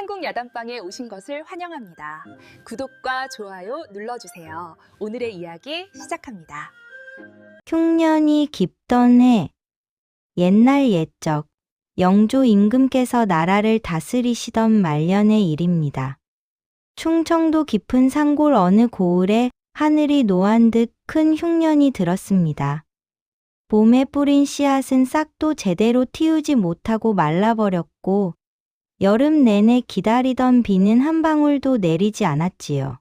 한국 야단방에 오신 것을 환영합니다. 구독과 좋아요 눌러주세요. 오늘의 이야기 시작합니다. 흉년이 깊던 해, 옛날 옛적, 영조 임금께서 나라를 다스리시던 말년의 일입니다. 충청도 깊은 산골 어느 고을에 하늘이 노한 듯 큰 흉년이 들었습니다. 봄에 뿌린 씨앗은 싹도 제대로 틔우지 못하고 말라버렸고, 여름 내내 기다리던 비는 한 방울도 내리지 않았지요.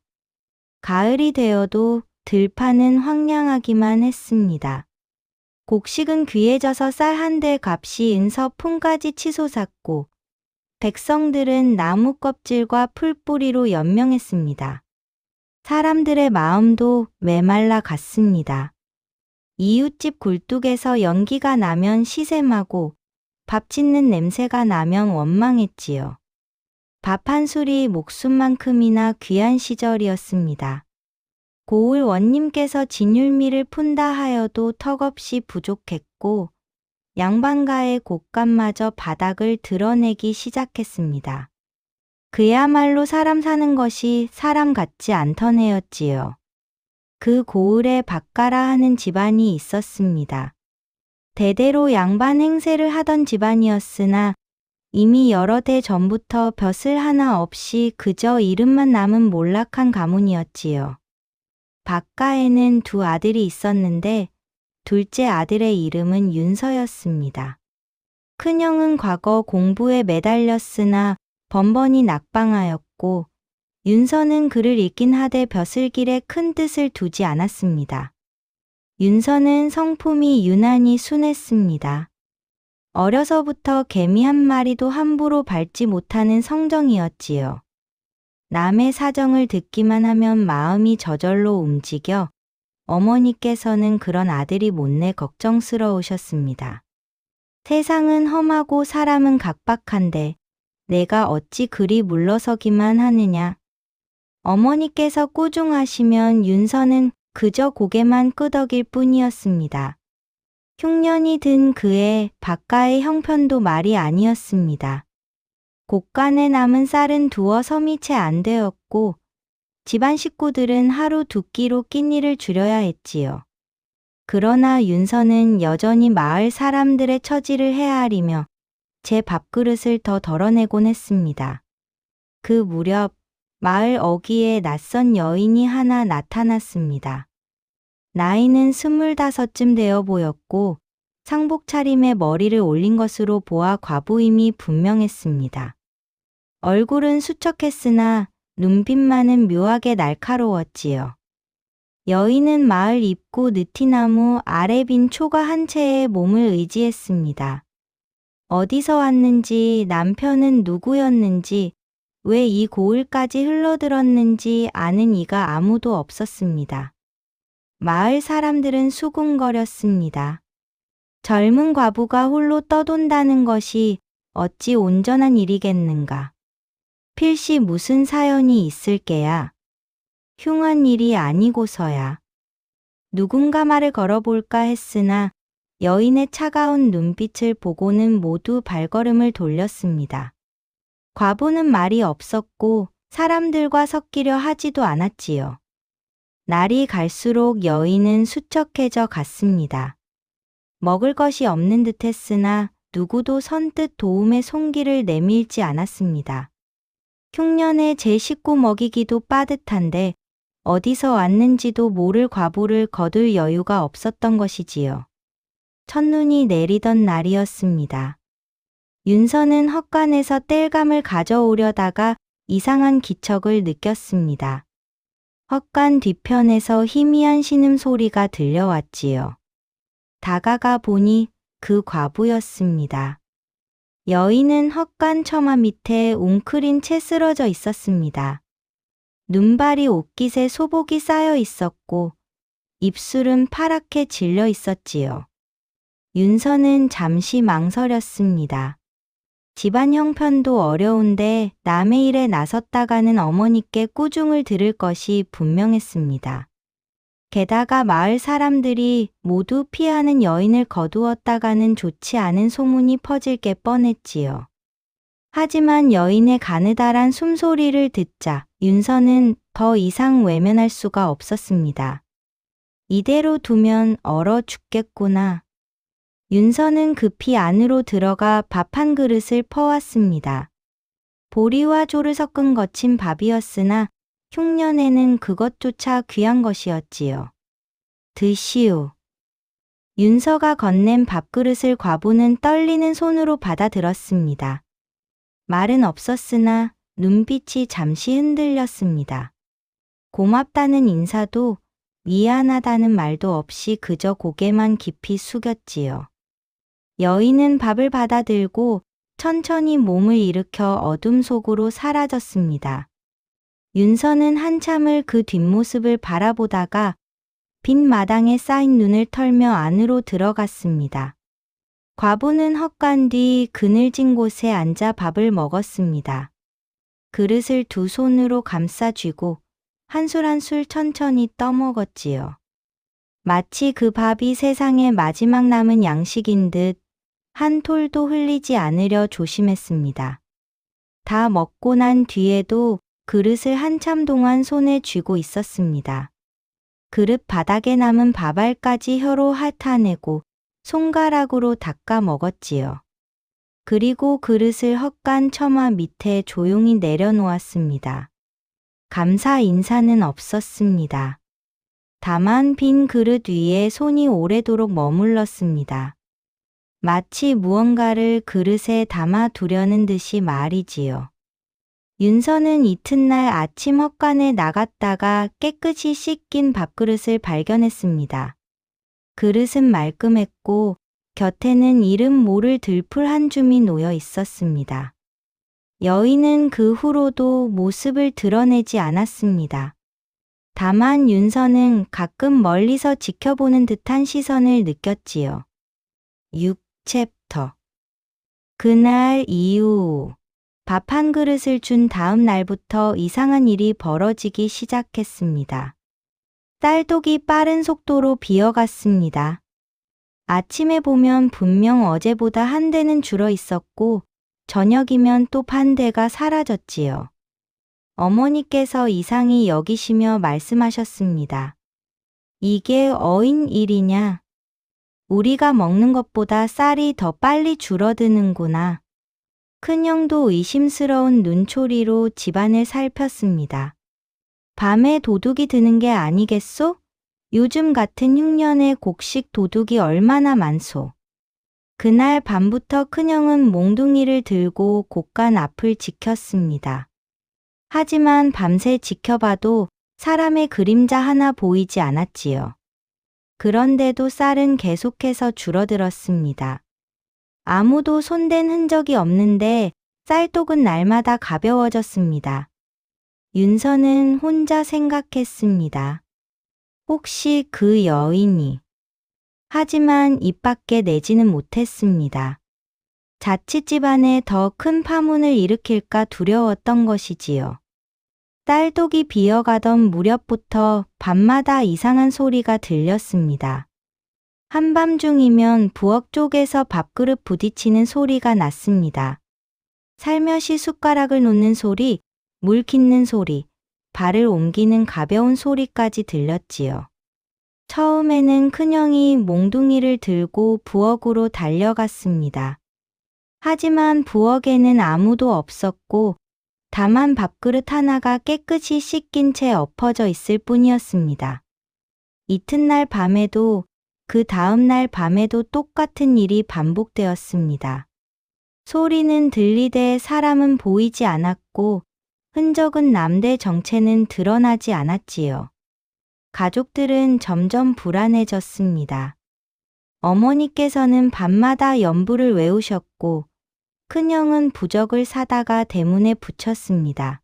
가을이 되어도 들판은 황량하기만 했습니다. 곡식은 귀해져서 쌀 한 대 값이 은서 품까지 치솟았고, 백성들은 나무 껍질과 풀뿌리로 연명했습니다. 사람들의 마음도 메말라 갔습니다. 이웃집 굴뚝에서 연기가 나면 시샘하고, 밥 짓는 냄새가 나면 원망했지요. 밥 한 술이 목숨만큼이나 귀한 시절이었습니다. 고을 원님께서 진율미를 푼다 하여도 턱없이 부족했고, 양반가의 곡간마저 바닥을 드러내기 시작했습니다. 그야말로 사람 사는 것이 사람 같지 않던 해였지요. 그 고을에 박가라 하는 집안이 있었습니다. 대대로 양반 행세를 하던 집안이었으나 이미 여러 대 전부터 벼슬 하나 없이 그저 이름만 남은 몰락한 가문이었지요. 박가에는 두 아들이 있었는데 둘째 아들의 이름은 윤서였습니다. 큰형은 과거 공부에 매달렸으나 번번이 낙방하였고, 윤서는 글을 읽긴 하되 벼슬길에 큰 뜻을 두지 않았습니다. 윤서는 성품이 유난히 순했습니다. 어려서부터 개미 한 마리도 함부로 밟지 못하는 성정이었지요. 남의 사정을 듣기만 하면 마음이 저절로 움직여 어머니께서는 그런 아들이 못내 걱정스러우셨습니다. 세상은 험하고 사람은 각박한데 내가 어찌 그리 물러서기만 하느냐. 어머니께서 꾸중하시면 윤서는 그저 고개만 끄덕일 뿐이었습니다. 흉년이 든 그해 박가의 형편도 말이 아니었습니다. 곡간에 남은 쌀은 두어 섬이 채 안 되었고, 집안 식구들은 하루 두 끼로 끼니를 줄여야 했지요. 그러나 윤서는 여전히 마을 사람들의 처지를 헤아리며 제 밥그릇을 더 덜어내곤 했습니다. 그 무렵 마을 어귀에 낯선 여인이 하나 나타났습니다. 나이는 25쯤 되어 보였고 상복 차림에 머리를 올린 것으로 보아 과부임이 분명했습니다. 얼굴은 수척했으나 눈빛만은 묘하게 날카로웠지요. 여인은 마을 입구 느티나무 아래 빈 초가 한 채에 몸을 의지했습니다. 어디서 왔는지, 남편은 누구였는지, 왜 이 고을까지 흘러들었는지 아는 이가 아무도 없었습니다. 마을 사람들은 수군거렸습니다. 젊은 과부가 홀로 떠돈다는 것이 어찌 온전한 일이겠는가. 필시 무슨 사연이 있을게야. 흉한 일이 아니고서야. 누군가 말을 걸어볼까 했으나 여인의 차가운 눈빛을 보고는 모두 발걸음을 돌렸습니다. 과부는 말이 없었고 사람들과 섞이려 하지도 않았지요. 날이 갈수록 여인은 수척해져 갔습니다. 먹을 것이 없는 듯 했으나 누구도 선뜻 도움의 손길을 내밀지 않았습니다. 흉년에 제 식구 먹이기도 빠듯한데 어디서 왔는지도 모를 과부를 거둘 여유가 없었던 것이지요. 첫눈이 내리던 날이었습니다. 윤서는 헛간에서 땔감을 가져오려다가 이상한 기척을 느꼈습니다. 헛간 뒤편에서 희미한 신음소리가 들려왔지요. 다가가 보니 그 과부였습니다. 여인은 헛간 처마 밑에 웅크린 채 쓰러져 있었습니다. 눈발이 옷깃에 소복이 쌓여 있었고 입술은 파랗게 질려 있었지요. 윤서는 잠시 망설였습니다. 집안 형편도 어려운데 남의 일에 나섰다가는 어머니께 꾸중을 들을 것이 분명했습니다. 게다가 마을 사람들이 모두 피하는 여인을 거두었다가는 좋지 않은 소문이 퍼질 게 뻔했지요. 하지만 여인의 가느다란 숨소리를 듣자 윤서는 더 이상 외면할 수가 없었습니다. 이대로 두면 얼어 죽겠구나. 윤서는 급히 안으로 들어가 밥 한 그릇을 퍼왔습니다. 보리와 조를 섞은 거친 밥이었으나 흉년에는 그것조차 귀한 것이었지요. 드시오. 윤서가 건넨 밥그릇을 과부는 떨리는 손으로 받아들었습니다. 말은 없었으나 눈빛이 잠시 흔들렸습니다. 고맙다는 인사도 미안하다는 말도 없이 그저 고개만 깊이 숙였지요. 여인은 밥을 받아들고 천천히 몸을 일으켜 어둠 속으로 사라졌습니다. 윤서는 한참을 그 뒷모습을 바라보다가 빈 마당에 쌓인 눈을 털며 안으로 들어갔습니다. 과부는 헛간 뒤 그늘진 곳에 앉아 밥을 먹었습니다. 그릇을 두 손으로 감싸 쥐고 한 술 한 술 천천히 떠먹었지요. 마치 그 밥이 세상의 마지막 남은 양식인 듯 한 톨도 흘리지 않으려 조심했습니다. 다 먹고 난 뒤에도 그릇을 한참 동안 손에 쥐고 있었습니다. 그릇 바닥에 남은 밥알까지 혀로 핥아내고 손가락으로 닦아 먹었지요. 그리고 그릇을 헛간 처마 밑에 조용히 내려놓았습니다. 감사 인사는 없었습니다. 다만 빈 그릇 위에 손이 오래도록 머물렀습니다. 마치 무언가를 그릇에 담아 두려는 듯이 말이지요. 윤서는 이튿날 아침 헛간에 나갔다가 깨끗이 씻긴 밥그릇을 발견했습니다. 그릇은 말끔했고 곁에는 이름 모를 들풀 한 줌이 놓여 있었습니다. 여인은 그 후로도 모습을 드러내지 않았습니다. 다만 윤서는 가끔 멀리서 지켜보는 듯한 시선을 느꼈지요. 6챕터 그날 이후 밥 한 그릇을 준 다음 날부터 이상한 일이 벌어지기 시작했습니다. 쌀독이 빠른 속도로 비어갔습니다. 아침에 보면 분명 어제보다 한 대는 줄어 있었고 저녁이면 또 한 대가 사라졌지요. 어머니께서 이상히 여기시며 말씀하셨습니다. 이게 어인 일이냐? 우리가 먹는 것보다 쌀이 더 빨리 줄어드는구나. 큰형도 의심스러운 눈초리로 집안을 살폈습니다. 밤에 도둑이 드는 게 아니겠소? 요즘 같은 흉년에 곡식 도둑이 얼마나 많소. 그날 밤부터 큰형은 몽둥이를 들고 곳간 앞을 지켰습니다. 하지만 밤새 지켜봐도 사람의 그림자 하나 보이지 않았지요. 그런데도 쌀은 계속해서 줄어들었습니다. 아무도 손댄 흔적이 없는데 쌀독은 날마다 가벼워졌습니다. 윤서는 혼자 생각했습니다. 혹시 그 여인이. 하지만 입 밖에 내지는 못했습니다. 자칫 집안에 더 큰 파문을 일으킬까 두려웠던 것이지요. 쌀독이 비어가던 무렵부터 밤마다 이상한 소리가 들렸습니다. 한밤중이면 부엌 쪽에서 밥그릇 부딪히는 소리가 났습니다. 살며시 숟가락을 놓는 소리, 물 깃는 소리, 발을 옮기는 가벼운 소리까지 들렸지요. 처음에는 큰형이 몽둥이를 들고 부엌으로 달려갔습니다. 하지만 부엌에는 아무도 없었고 다만 밥그릇 하나가 깨끗이 씻긴 채 엎어져 있을 뿐이었습니다. 이튿날 밤에도 그 다음날 밤에도 똑같은 일이 반복되었습니다. 소리는 들리되 사람은 보이지 않았고 흔적은 남대 정체는 드러나지 않았지요. 가족들은 점점 불안해졌습니다. 어머니께서는 밤마다 연부를 외우셨고 큰형은 부적을 사다가 대문에 붙였습니다.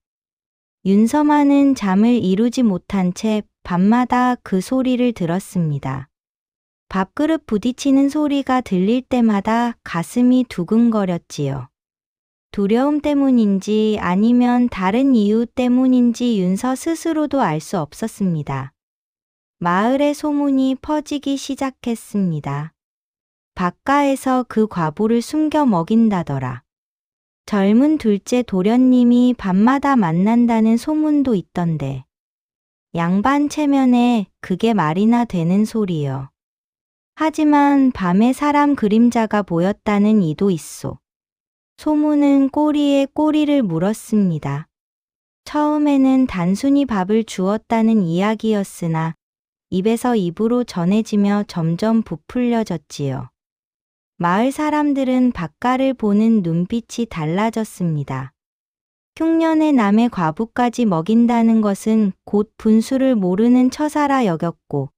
윤서만은 잠을 이루지 못한 채 밤마다 그 소리를 들었습니다. 밥그릇 부딪히는 소리가 들릴 때마다 가슴이 두근거렸지요. 두려움 때문인지 아니면 다른 이유 때문인지 윤서 스스로도 알 수 없었습니다. 마을의 소문이 퍼지기 시작했습니다. 바가에서 그 과부를 숨겨 먹인다더라. 젊은 둘째 도련님이 밤마다 만난다는 소문도 있던데. 양반 체면에 그게 말이나 되는 소리요. 하지만 밤에 사람 그림자가 보였다는 이도 있소. 소문은 꼬리에 꼬리를 물었습니다. 처음에는 단순히 밥을 주었다는 이야기였으나 입에서 입으로 전해지며 점점 부풀려졌지요. 마을 사람들은 박가를 보는 눈빛이 달라졌습니다. 흉년에 남의 과부까지 먹인다는 것은 곧 분수를 모르는 처사라 여겼고,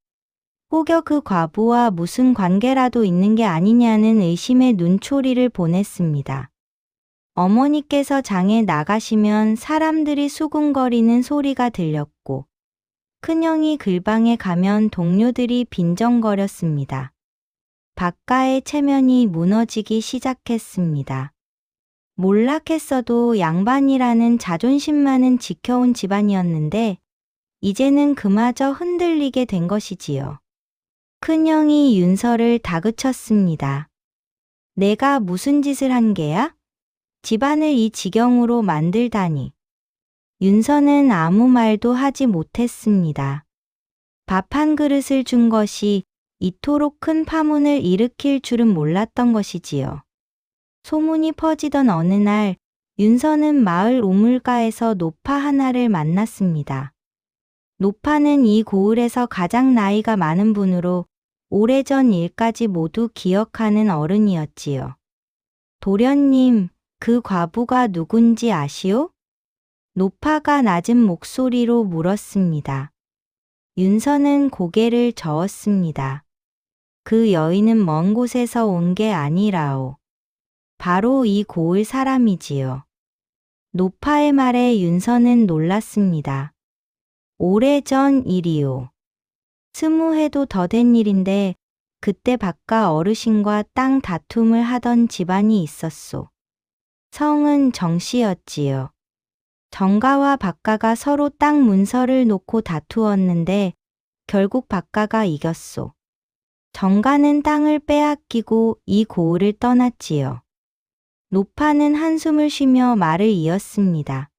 혹여 그 과부와 무슨 관계라도 있는 게 아니냐는 의심의 눈초리를 보냈습니다. 어머니께서 장에 나가시면 사람들이 수군거리는 소리가 들렸고, 큰형이 글방에 가면 동료들이 빈정거렸습니다. 박가의 체면이 무너지기 시작했습니다. 몰락했어도 양반이라는 자존심만은 지켜온 집안이었는데, 이제는 그마저 흔들리게 된 것이지요. 큰형이 윤서를 다그쳤습니다. 내가 무슨 짓을 한 게야? 집안을 이 지경으로 만들다니. 윤서는 아무 말도 하지 못했습니다. 밥 한 그릇을 준 것이 이토록 큰 파문을 일으킬 줄은 몰랐던 것이지요. 소문이 퍼지던 어느 날, 윤서는 마을 우물가에서 노파 하나를 만났습니다. 노파는 이 고을에서 가장 나이가 많은 분으로 오래전 일까지 모두 기억하는 어른이었지요. 도련님, 그 과부가 누군지 아시오? 노파가 낮은 목소리로 물었습니다. 윤서는 고개를 저었습니다. 그 여인은 먼 곳에서 온 게 아니라오. 바로 이 고을 사람이지요. 노파의 말에 윤서는 놀랐습니다. 오래전 일이요. 20해도 더 된 일인데 그때 박가 어르신과 땅 다툼을 하던 집안이 있었소. 성은 정씨였지요. 정가와 박가가 서로 땅 문서를 놓고 다투었는데 결국 박가가 이겼소. 정가는 땅을 빼앗기고 이 고을을 떠났지요. 노파는 한숨을 쉬며 말을 이었습니다.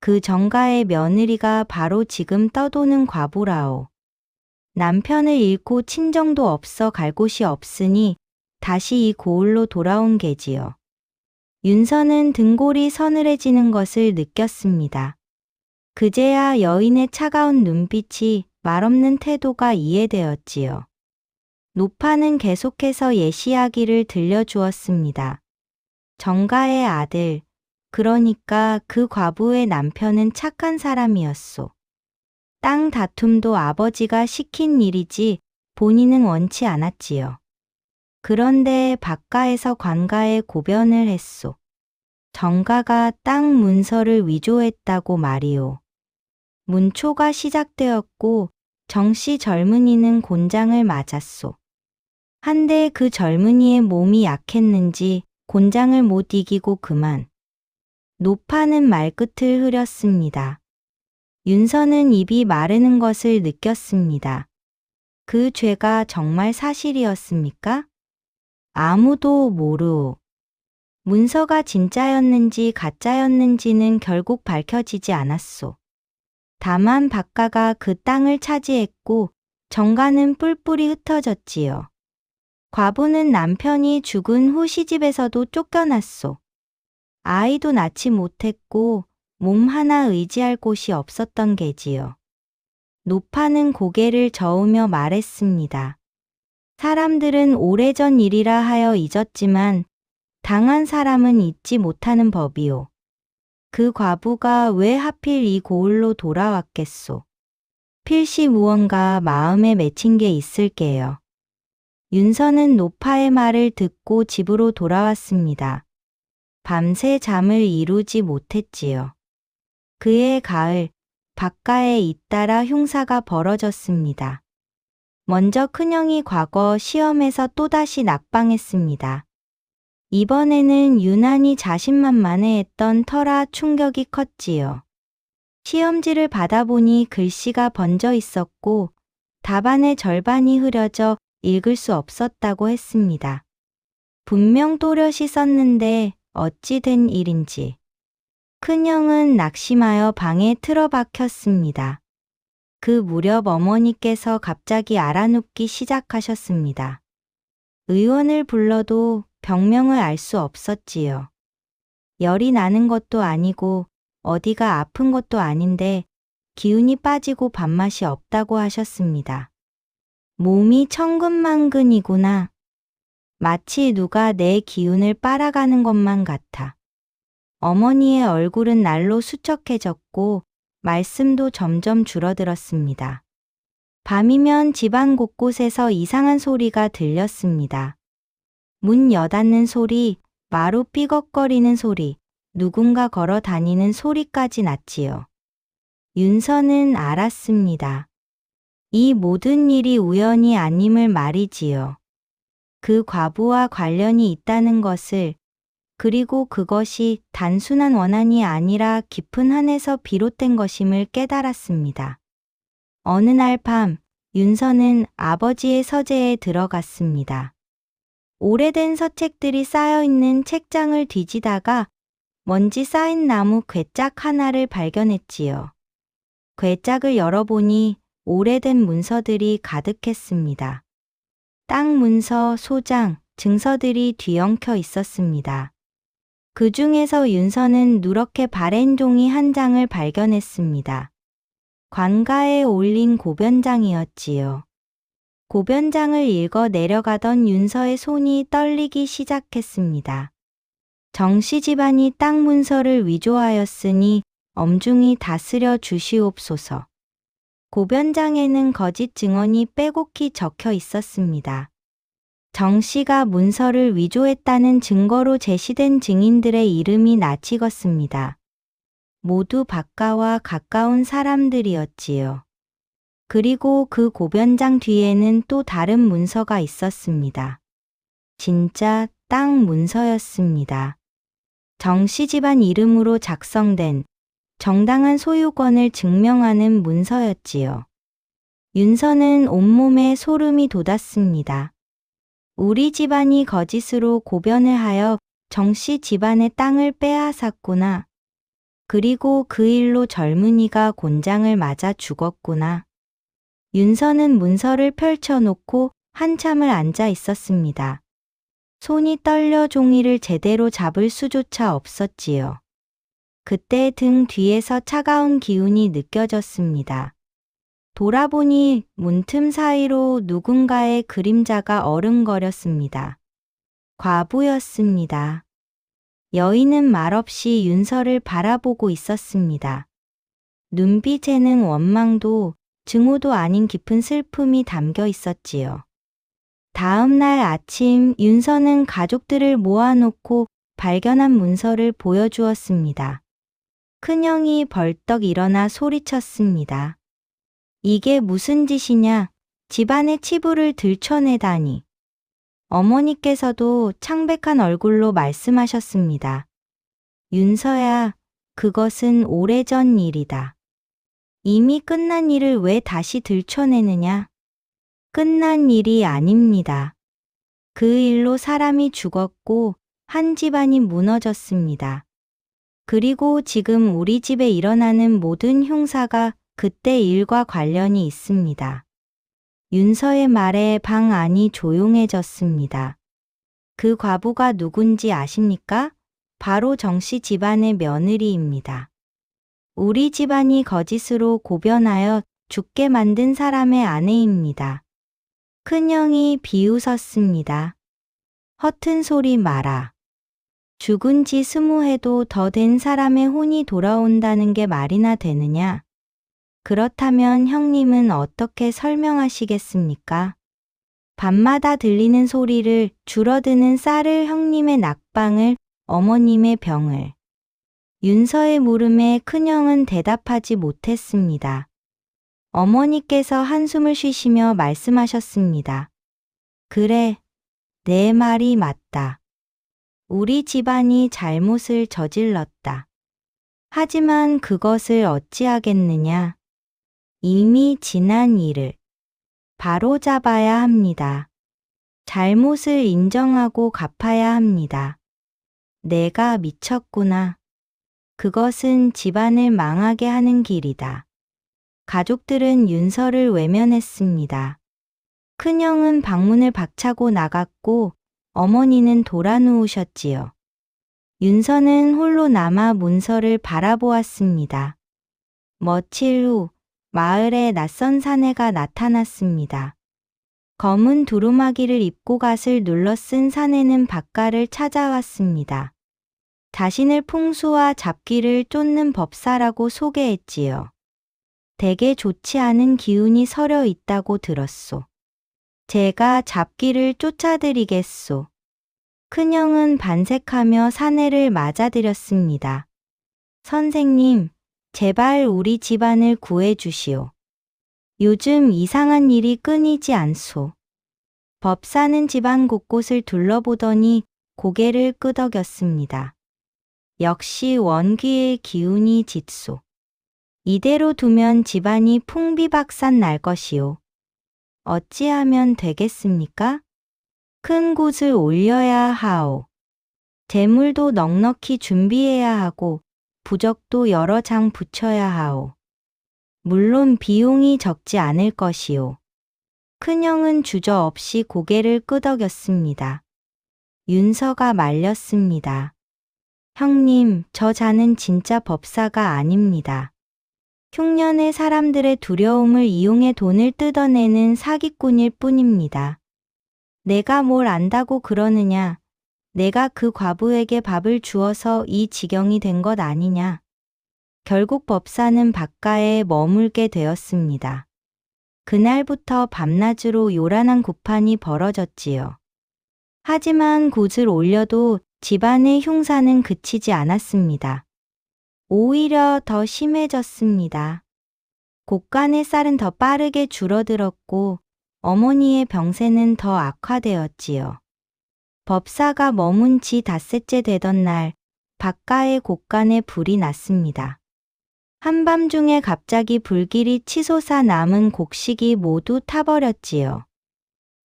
그 정가의 며느리가 바로 지금 떠도는 과부라오. 남편을 잃고 친정도 없어 갈 곳이 없으니 다시 이 고을로 돌아온 게지요. 윤서는 등골이 서늘해지는 것을 느꼈습니다. 그제야 여인의 차가운 눈빛이 말없는 태도가 이해되었지요. 노파는 계속해서 예시이야기를 들려주었습니다. 정가의 아들, 그러니까 그 과부의 남편은 착한 사람이었소. 땅 다툼도 아버지가 시킨 일이지 본인은 원치 않았지요. 그런데 박가에서 관가에 고변을 했소. 정가가 땅 문서를 위조했다고 말이오. 문초가 시작되었고 정씨 젊은이는 곤장을 맞았소. 한데 그 젊은이의 몸이 약했는지 곤장을 못 이기고 그만. 노파는 말끝을 흐렸습니다. 윤서는 입이 마르는 것을 느꼈습니다. 그 죄가 정말 사실이었습니까? 아무도 모르오. 문서가 진짜였는지 가짜였는지는 결국 밝혀지지 않았소. 다만 박가가 그 땅을 차지했고 정가는 뿔뿔이 흩어졌지요. 과부는 남편이 죽은 후 시집에서도 쫓겨났소. 아이도 낳지 못했고 몸 하나 의지할 곳이 없었던 게지요. 노파는 고개를 저으며 말했습니다. 사람들은 오래전 일이라 하여 잊었지만 당한 사람은 잊지 못하는 법이오. 그 과부가 왜 하필 이 고을로 돌아왔겠소. 필시 무언가 마음에 맺힌 게 있을게요. 윤서는 노파의 말을 듣고 집으로 돌아왔습니다. 밤새 잠을 이루지 못했지요. 그해 가을, 박가에 잇따라 흉사가 벌어졌습니다. 먼저 큰형이 과거 시험에서 또다시 낙방했습니다. 이번에는 유난히 자신만만해했던 터라 충격이 컸지요. 시험지를 받아보니 글씨가 번져 있었고 답안의 절반이 흐려져 읽을 수 없었다고 했습니다. 분명 또렷이 썼는데 어찌 된 일인지. 큰형은 낙심하여 방에 틀어박혔습니다. 그 무렵 어머니께서 갑자기 알아눕기 시작하셨습니다. 의원을 불러도 병명을 알 수 없었지요. 열이 나는 것도 아니고 어디가 아픈 것도 아닌데 기운이 빠지고 밥맛이 없다고 하셨습니다. 몸이 천근만근이구나. 마치 누가 내 기운을 빨아가는 것만 같아. 어머니의 얼굴은 날로 수척해졌고 말씀도 점점 줄어들었습니다. 밤이면 집안 곳곳에서 이상한 소리가 들렸습니다. 문 여닫는 소리, 마루 삐걱거리는 소리, 누군가 걸어 다니는 소리까지 났지요. 윤서는 알았습니다. 이 모든 일이 우연이 아님을 말이지요. 그 과부와 관련이 있다는 것을, 그리고 그것이 단순한 원한이 아니라 깊은 한에서 비롯된 것임을 깨달았습니다. 어느 날 밤, 윤서는 아버지의 서재에 들어갔습니다. 오래된 서책들이 쌓여있는 책장을 뒤지다가 먼지 쌓인 나무 괴짝 하나를 발견했지요. 괴짝을 열어보니 오래된 문서들이 가득했습니다. 땅 문서, 소장, 증서들이 뒤엉켜 있었습니다. 그 중에서 윤서는 누렇게 바랜 종이 한 장을 발견했습니다. 관가에 올린 고변장이었지요. 고변장을 읽어 내려가던 윤서의 손이 떨리기 시작했습니다. 정씨 집안이 땅 문서를 위조하였으니 엄중히 다스려 주시옵소서. 고변장에는 거짓 증언이 빼곡히 적혀 있었습니다. 정 씨가 문서를 위조했다는 증거로 제시된 증인들의 이름이 낯익었습니다. 모두 박가와 가까운 사람들이었지요. 그리고 그 고변장 뒤에는 또 다른 문서가 있었습니다. 진짜 땅 문서였습니다. 정 씨 집안 이름으로 작성된 정당한 소유권을 증명하는 문서였지요. 윤서는 온몸에 소름이 돋았습니다. 우리 집안이 거짓으로 고변을 하여 정씨 집안의 땅을 빼앗았구나. 그리고 그 일로 젊은이가 곤장을 맞아 죽었구나. 윤서는 문서를 펼쳐놓고 한참을 앉아 있었습니다. 손이 떨려 종이를 제대로 잡을 수조차 없었지요. 그때 등 뒤에서 차가운 기운이 느껴졌습니다. 돌아보니 문틈 사이로 누군가의 그림자가 어른거렸습니다. 과부였습니다. 여인은 말없이 윤서를 바라보고 있었습니다. 눈빛에는 원망도 증오도 아닌 깊은 슬픔이 담겨 있었지요. 다음 날 아침 윤서는 가족들을 모아놓고 발견한 문서를 보여주었습니다. 큰형이 벌떡 일어나 소리쳤습니다. 이게 무슨 짓이냐? 집안의 치부를 들춰내다니. 어머니께서도 창백한 얼굴로 말씀하셨습니다. 윤서야, 그것은 오래전 일이다. 이미 끝난 일을 왜 다시 들춰내느냐? 끝난 일이 아닙니다. 그 일로 사람이 죽었고 한 집안이 무너졌습니다. 그리고 지금 우리 집에 일어나는 모든 흉사가 그때 일과 관련이 있습니다. 윤서의 말에 방 안이 조용해졌습니다. 그 과부가 누군지 아십니까? 바로 정씨 집안의 며느리입니다. 우리 집안이 거짓으로 고변하여 죽게 만든 사람의 아내입니다. 큰형이 비웃었습니다. 허튼 소리 마라. 죽은 지 20해도 더 된 사람의 혼이 돌아온다는 게 말이나 되느냐? 그렇다면 형님은 어떻게 설명하시겠습니까? 밤마다 들리는 소리를, 줄어드는 쌀을, 형님의 낙방을, 어머님의 병을. 윤서의 물음에 큰형은 대답하지 못했습니다. 어머니께서 한숨을 쉬시며 말씀하셨습니다. 그래, 내 말이 맞다. 우리 집안이 잘못을 저질렀다. 하지만 그것을 어찌하겠느냐. 이미 지난 일을 바로잡아야 합니다. 잘못을 인정하고 갚아야 합니다. 내가 미쳤구나. 그것은 집안을 망하게 하는 길이다. 가족들은 윤서를 외면했습니다. 큰형은 방문을 박차고 나갔고 어머니는 돌아 누우셨지요. 윤서는 홀로 남아 문서를 바라보았습니다. 며칠 후 마을에 낯선 사내가 나타났습니다. 검은 두루마기를 입고 갓을 눌러 쓴 사내는 박가를 찾아왔습니다. 자신을 풍수와 잡기를 쫓는 법사라고 소개했지요. 대개 좋지 않은 기운이 서려 있다고 들었소. 제가 잡기를 쫓아드리겠소. 큰형은 반색하며 사내를 맞아들였습니다. 선생님, 제발 우리 집안을 구해주시오. 요즘 이상한 일이 끊이지 않소. 법사는 집안 곳곳을 둘러보더니 고개를 끄덕였습니다. 역시 원귀의 기운이 짙소. 이대로 두면 집안이 풍비박산 날 것이오. 어찌하면 되겠습니까? 큰 곳을 올려야 하오. 재물도 넉넉히 준비해야 하고 부적도 여러 장 붙여야 하오. 물론 비용이 적지 않을 것이오. 큰형은 주저없이 고개를 끄덕였습니다. 윤서가 말렸습니다. 형님, 저 자는 진짜 법사가 아닙니다. 흉년의 사람들의 두려움을 이용해 돈을 뜯어내는 사기꾼일 뿐입니다. 내가 뭘 안다고 그러느냐? 내가 그 과부에게 밥을 주어서 이 지경이 된 것 아니냐? 결국 법사는 박가에 머물게 되었습니다. 그날부터 밤낮으로 요란한 구판이 벌어졌지요. 하지만 굿을 올려도 집안의 흉사는 그치지 않았습니다. 오히려 더 심해졌습니다. 곳간의 쌀은 더 빠르게 줄어들었고 어머니의 병세는 더 악화되었지요. 법사가 머문 지 닷새째 되던 날 박가의 곳간에 불이 났습니다. 한밤중에 갑자기 불길이 치솟아 남은 곡식이 모두 타버렸지요.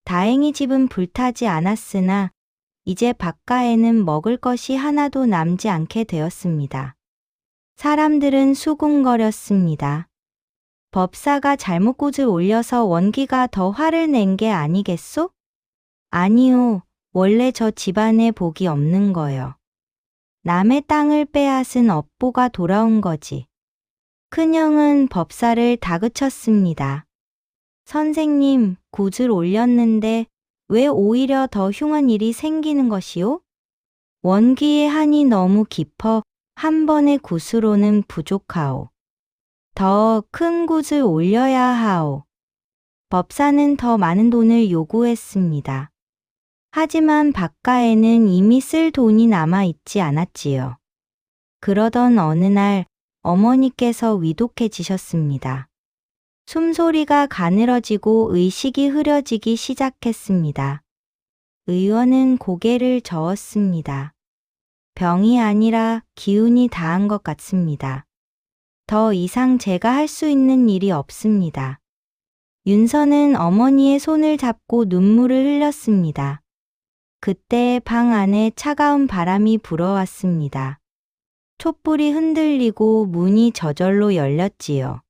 다행히 집은 불타지 않았으나 이제 박가에는 먹을 것이 하나도 남지 않게 되었습니다. 사람들은 수군거렸습니다. 법사가 잘못 굿을 올려서 원기가 더 화를 낸 게 아니겠소? 아니요, 원래 저 집안에 복이 없는 거요. 남의 땅을 빼앗은 업보가 돌아온 거지. 큰형은 법사를 다그쳤습니다. 선생님, 굿을 올렸는데 왜 오히려 더 흉한 일이 생기는 것이오? 원기의 한이 너무 깊어 한 번의 굿으로는 부족하오. 더 큰 굿을 올려야 하오. 법사는 더 많은 돈을 요구했습니다. 하지만 박가에는 이미 쓸 돈이 남아 있지 않았지요. 그러던 어느 날 어머니께서 위독해지셨습니다. 숨소리가 가늘어지고 의식이 흐려지기 시작했습니다. 의원은 고개를 저었습니다. 병이 아니라 기운이 다한 것 같습니다. 더 이상 제가 할 수 있는 일이 없습니다. 윤서는 어머니의 손을 잡고 눈물을 흘렸습니다. 그때 방 안에 차가운 바람이 불어왔습니다. 촛불이 흔들리고 문이 저절로 열렸지요.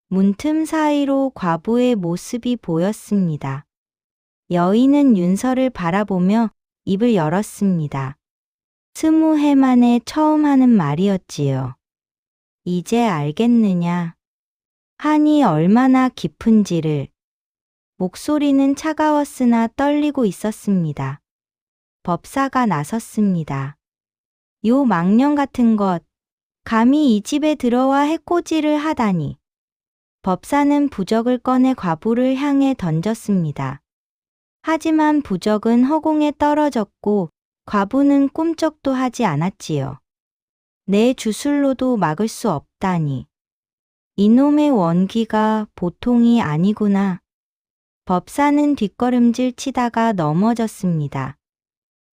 문틈 사이로 과부의 모습이 보였습니다. 여인은 윤서를 바라보며 입을 열었습니다. 20해 만에 처음 하는 말이었지요. 이제 알겠느냐? 한이 얼마나 깊은지를. 목소리는 차가웠으나 떨리고 있었습니다. 법사가 나섰습니다. 요 망령 같은 것, 감히 이 집에 들어와 해코지를 하다니. 법사는 부적을 꺼내 과부를 향해 던졌습니다. 하지만 부적은 허공에 떨어졌고 과부는 꿈쩍도 하지 않았지요. 내 주술로도 막을 수 없다니. 이놈의 원기가 보통이 아니구나. 법사는 뒷걸음질 치다가 넘어졌습니다.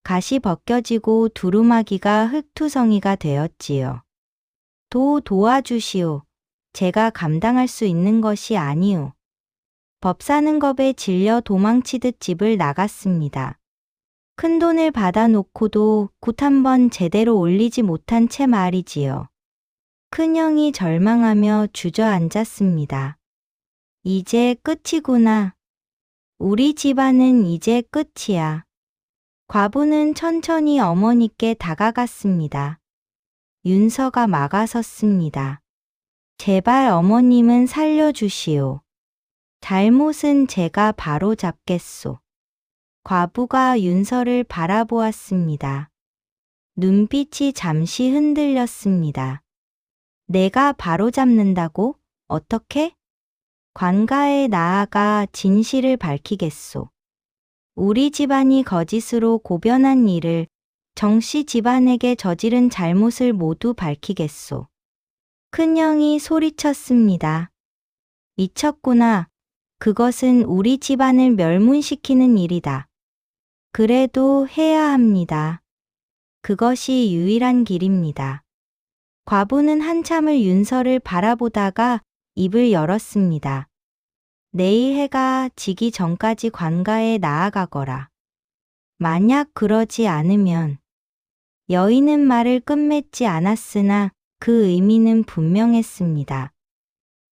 갓이 벗겨지고 두루마기가 흙투성이가 되었지요. 도와주시오. 제가 감당할 수 있는 것이 아니오. 법사는 겁에 질려 도망치듯 집을 나갔습니다. 큰돈을 받아놓고도 굿 한번 제대로 올리지 못한 채 말이지요. 큰형이 절망하며 주저앉았습니다. 이제 끝이구나. 우리 집안은 이제 끝이야. 과부는 천천히 어머니께 다가갔습니다. 윤서가 막아섰습니다. 제발 어머님은 살려주시오. 잘못은 제가 바로 잡겠소. 과부가 윤서를 바라보았습니다. 눈빛이 잠시 흔들렸습니다. 내가 바로잡는다고? 어떻게? 관가에 나아가 진실을 밝히겠소. 우리 집안이 거짓으로 고변한 일을 정씨 집안에게 저지른 잘못을 모두 밝히겠소. 큰형이 소리쳤습니다. 미쳤구나. 그것은 우리 집안을 멸문시키는 일이다. 그래도 해야 합니다. 그것이 유일한 길입니다. 과부는 한참을 윤서를 바라보다가 입을 열었습니다. 내일 해가 지기 전까지 관가에 나아가거라. 만약 그러지 않으면 여인은 말을 끝맺지 않았으나 그 의미는 분명했습니다.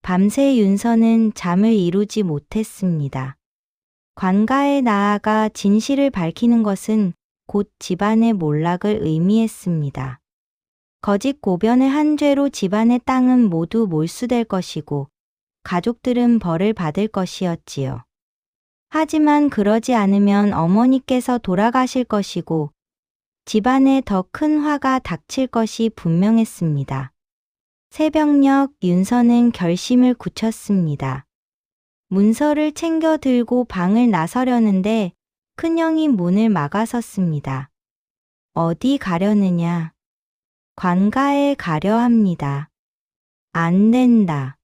밤새 윤서는 잠을 이루지 못했습니다. 관가에 나아가 진실을 밝히는 것은 곧 집안의 몰락을 의미했습니다. 거짓 고변을 한 죄로 집안의 땅은 모두 몰수될 것이고 가족들은 벌을 받을 것이었지요. 하지만 그러지 않으면 어머니께서 돌아가실 것이고 집안에 더 큰 화가 닥칠 것이 분명했습니다. 새벽녘 윤서는 결심을 굳혔습니다. 문서를 챙겨 들고 방을 나서려는데 큰형이 문을 막아섰습니다. 어디 가려느냐? 관가에 가려 합니다. 안 된다.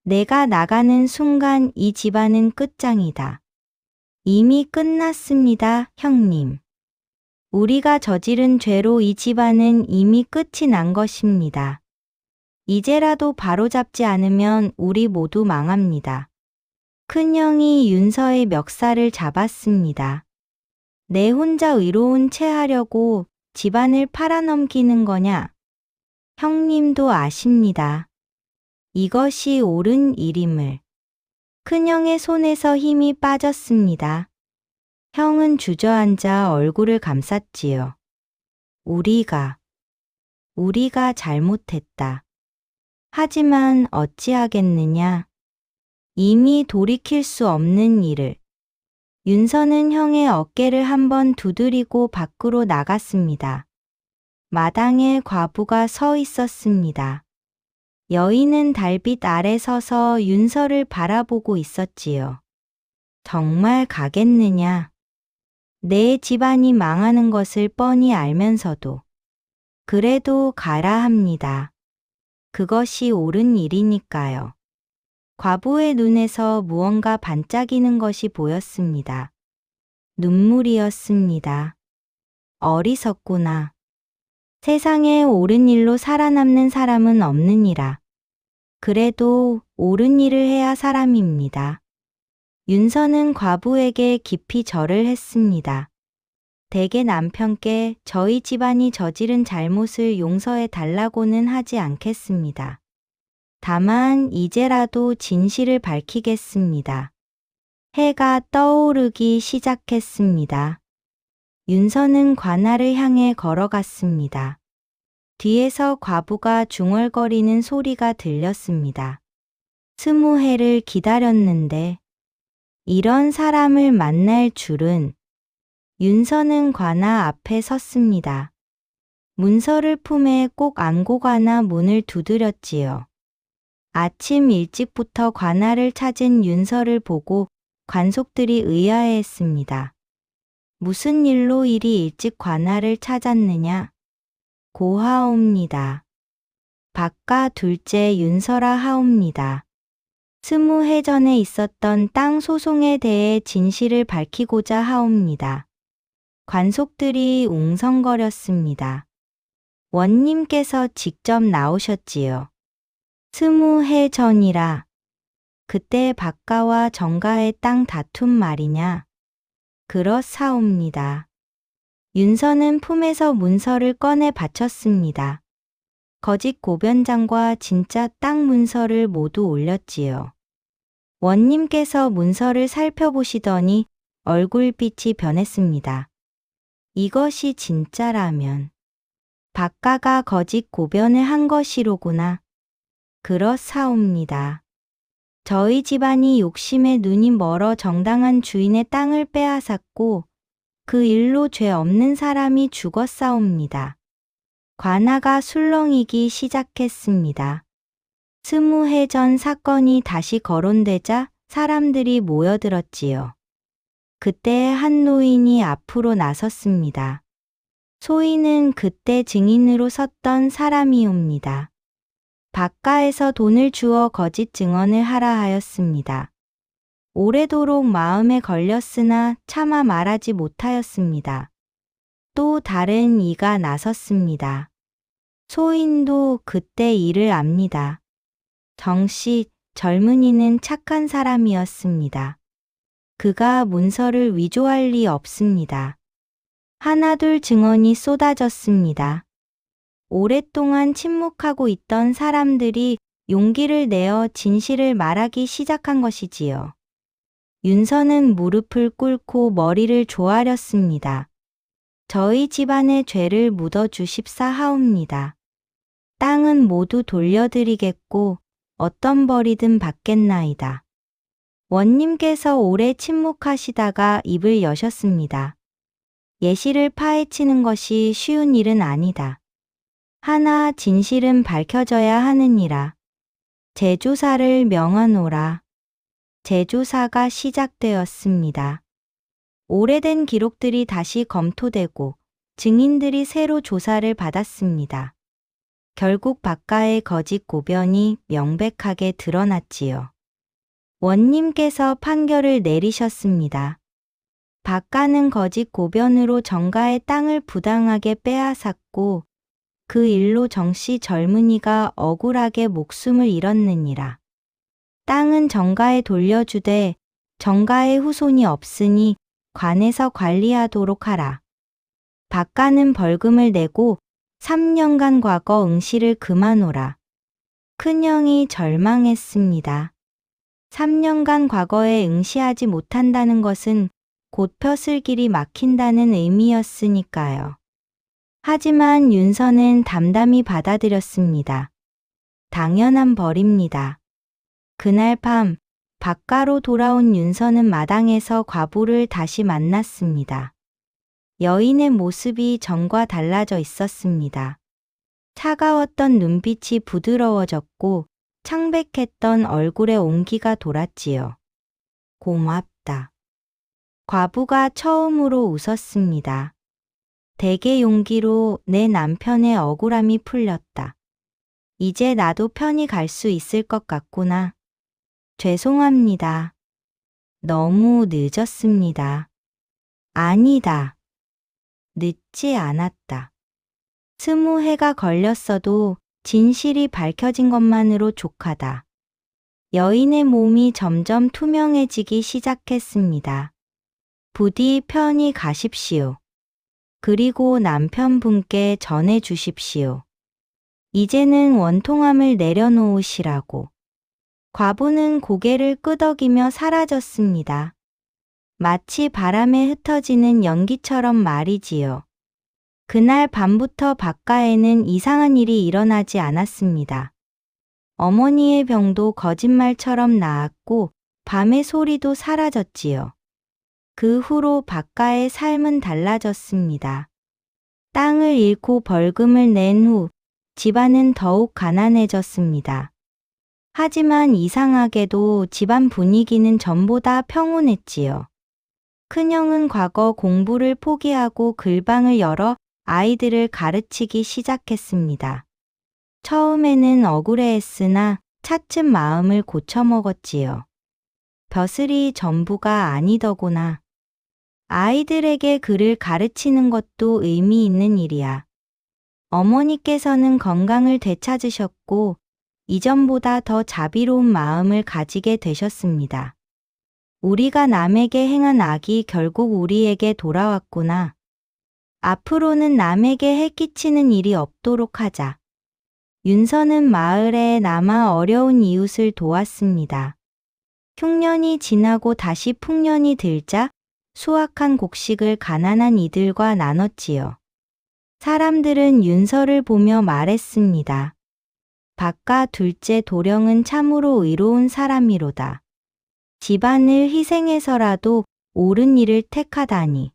내가 나가는 순간 이 집안은 끝장이다. 이미 끝났습니다, 형님. 우리가 저지른 죄로 이 집안은 이미 끝이 난 것입니다. 이제라도 바로잡지 않으면 우리 모두 망합니다. 큰형이 윤서의 멱살을 잡았습니다. 내 혼자 의로운 채 하려고 집안을 팔아넘기는 거냐? 형님도 아십니다. 이것이 옳은 일임을. 큰형의 손에서 힘이 빠졌습니다. 형은 주저앉아 얼굴을 감쌌지요. 우리가 잘못했다. 하지만 어찌하겠느냐? 이미 돌이킬 수 없는 일을. 윤서는 형의 어깨를 한번 두드리고 밖으로 나갔습니다. 마당에 과부가 서 있었습니다. 여인은 달빛 아래 서서 윤서를 바라보고 있었지요. 정말 가겠느냐? 내 집안이 망하는 것을 뻔히 알면서도 그래도 가라 합니다. 그것이 옳은 일이니까요. 과부의 눈에서 무언가 반짝이는 것이 보였습니다. 눈물이었습니다. 어리석구나. 세상에 옳은 일로 살아남는 사람은 없느니라. 그래도 옳은 일을 해야 사람입니다. 윤서는 과부에게 깊이 절을 했습니다. 대개 남편께 저희 집안이 저지른 잘못을 용서해 달라고는 하지 않겠습니다. 다만 이제라도 진실을 밝히겠습니다. 해가 떠오르기 시작했습니다. 윤서는 관아를 향해 걸어갔습니다. 뒤에서 과부가 중얼거리는 소리가 들렸습니다. 20해를 기다렸는데 이런 사람을 만날 줄은. 윤서는 관아 앞에 섰습니다. 문서를 품에 꼭 안고 가나 문을 두드렸지요. 아침 일찍부터 관아를 찾은 윤서를 보고 관속들이 의아해했습니다. 무슨 일로 이리 일찍 관아를 찾았느냐? 고하옵니다. 박가 둘째 윤서라 하옵니다. 20해 전에 있었던 땅 소송에 대해 진실을 밝히고자 하옵니다. 관속들이 웅성거렸습니다. 원님께서 직접 나오셨지요. 20해 전이라. 그때 박가와 정가의 땅 다툼 말이냐? 그렇사옵니다. 윤서는 품에서 문서를 꺼내 바쳤습니다. 거짓 고변장과 진짜 땅 문서를 모두 올렸지요. 원님께서 문서를 살펴보시더니 얼굴빛이 변했습니다. 이것이 진짜라면 박가가 거짓 고변을 한 것이로구나. 그렇사옵니다. 저희 집안이 욕심에 눈이 멀어 정당한 주인의 땅을 빼앗았고 그 일로 죄 없는 사람이 죽었사옵니다. 관아가 술렁이기 시작했습니다. 20해 전 사건이 다시 거론되자 사람들이 모여들었지요. 그때 한 노인이 앞으로 나섰습니다. 소인은 그때 증인으로 섰던 사람이옵니다. 박가에서 돈을 주어 거짓 증언을 하라 하였습니다. 오래도록 마음에 걸렸으나 차마 말하지 못하였습니다. 또 다른 이가 나섰습니다. 소인도 그때 이를 압니다. 정씨, 젊은이는 착한 사람이었습니다. 그가 문서를 위조할 리 없습니다. 하나둘 증언이 쏟아졌습니다. 오랫동안 침묵하고 있던 사람들이 용기를 내어 진실을 말하기 시작한 것이지요. 윤서는 무릎을 꿇고 머리를 조아렸습니다. 저희 집안의 죄를 묻어주십사 하옵니다. 땅은 모두 돌려드리겠고 어떤 벌이든 받겠나이다. 원님께서 오래 침묵하시다가 입을 여셨습니다. 예시를 파헤치는 것이 쉬운 일은 아니다. 하나 진실은 밝혀져야 하느니라. 재조사를 명하노라. 재조사가 시작되었습니다. 오래된 기록들이 다시 검토되고 증인들이 새로 조사를 받았습니다. 결국 박가의 거짓 고변이 명백하게 드러났지요. 원님께서 판결을 내리셨습니다. 박가는 거짓 고변으로 정가의 땅을 부당하게 빼앗았고 그 일로 정씨 젊은이가 억울하게 목숨을 잃었느니라. 땅은 정가에 돌려주되 정가의 후손이 없으니 관에서 관리하도록 하라. 박가는 벌금을 내고 3년간 과거 응시를 금하노라. 큰형이 절망했습니다. 3년간 과거에 응시하지 못한다는 것은 곧 펴슬 길이 막힌다는 의미였으니까요. 하지만 윤서는 담담히 받아들였습니다. 당연한 벌입니다. 그날 밤 박가로 돌아온 윤서는 마당에서 과부를 다시 만났습니다. 여인의 모습이 전과 달라져 있었습니다. 차가웠던 눈빛이 부드러워졌고 창백했던 얼굴에 온기가 돌았지요. 고맙다. 과부가 처음으로 웃었습니다. 대개 용기로 내 남편의 억울함이 풀렸다. 이제 나도 편히 갈 수 있을 것 같구나. 죄송합니다. 너무 늦었습니다. 아니다. 늦지 않았다. 20해가 걸렸어도 진실이 밝혀진 것만으로 족하다. 여인의 몸이 점점 투명해지기 시작했습니다. 부디 편히 가십시오. 그리고 남편분께 전해 주십시오. 이제는 원통함을 내려놓으시라고. 과부는 고개를 끄덕이며 사라졌습니다. 마치 바람에 흩어지는 연기처럼 말이지요. 그날 밤부터 박가에는 이상한 일이 일어나지 않았습니다. 어머니의 병도 거짓말처럼 나았고 밤의 소리도 사라졌지요. 그 후로 박가의 삶은 달라졌습니다. 땅을 잃고 벌금을 낸 후 집안은 더욱 가난해졌습니다. 하지만 이상하게도 집안 분위기는 전보다 평온했지요. 큰형은 과거 공부를 포기하고 글방을 열어 아이들을 가르치기 시작했습니다. 처음에는 억울해했으나 차츰 마음을 고쳐먹었지요. 벼슬이 전부가 아니더구나. 아이들에게 글을 가르치는 것도 의미 있는 일이야. 어머니께서는 건강을 되찾으셨고 이전보다 더 자비로운 마음을 가지게 되셨습니다. 우리가 남에게 행한 악이 결국 우리에게 돌아왔구나. 앞으로는 남에게 해끼치는 일이 없도록 하자. 윤서는 마을에 남아 어려운 이웃을 도왔습니다. 흉년이 지나고 다시 풍년이 들자 수확한 곡식을 가난한 이들과 나눴지요. 사람들은 윤서를 보며 말했습니다. 박가 둘째 도령은 참으로 의로운 사람이로다. 집안을 희생해서라도 옳은 일을 택하다니.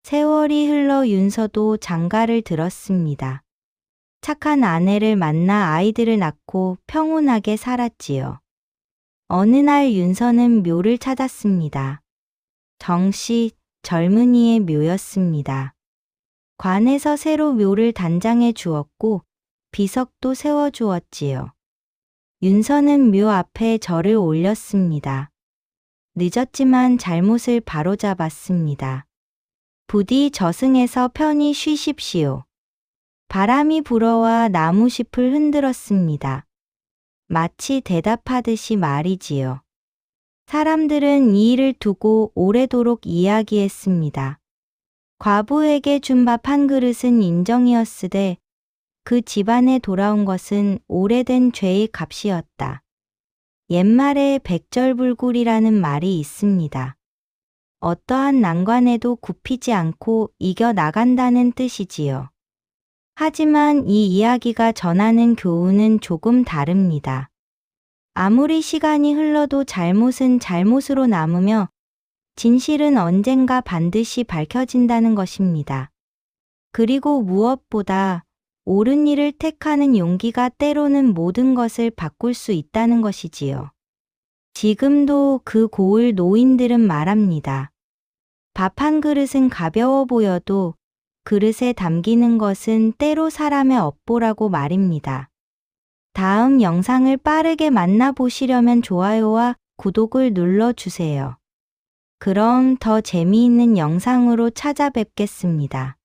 세월이 흘러 윤서도 장가를 들었습니다. 착한 아내를 만나 아이들을 낳고 평온하게 살았지요. 어느 날 윤서는 묘를 찾았습니다. 정씨, 젊은이의 묘였습니다. 관에서 새로 묘를 단장해 주었고 비석도 세워 주었지요. 윤서는 묘 앞에 절을 올렸습니다. 늦었지만 잘못을 바로잡았습니다. 부디 저승에서 편히 쉬십시오. 바람이 불어와 나무잎을 흔들었습니다. 마치 대답하듯이 말이지요. 사람들은 이 일을 두고 오래도록 이야기했습니다. 과부에게 준 밥 한 그릇은 인정이었으되 그 집안에 돌아온 것은 오래된 죄의 값이었다. 옛말에 백절불굴이라는 말이 있습니다. 어떠한 난관에도 굽히지 않고 이겨나간다는 뜻이지요. 하지만 이 이야기가 전하는 교훈은 조금 다릅니다. 아무리 시간이 흘러도 잘못은 잘못으로 남으며 진실은 언젠가 반드시 밝혀진다는 것입니다. 그리고 무엇보다 옳은 일을 택하는 용기가 때로는 모든 것을 바꿀 수 있다는 것이지요. 지금도 그 고을 노인들은 말합니다. 밥 한 그릇은 가벼워 보여도 그릇에 담기는 것은 때로 사람의 업보라고 말입니다. 다음 영상을 빠르게 만나보시려면 좋아요와 구독을 눌러주세요. 그럼 더 재미있는 영상으로 찾아뵙겠습니다.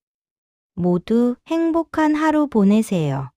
모두 행복한 하루 보내세요.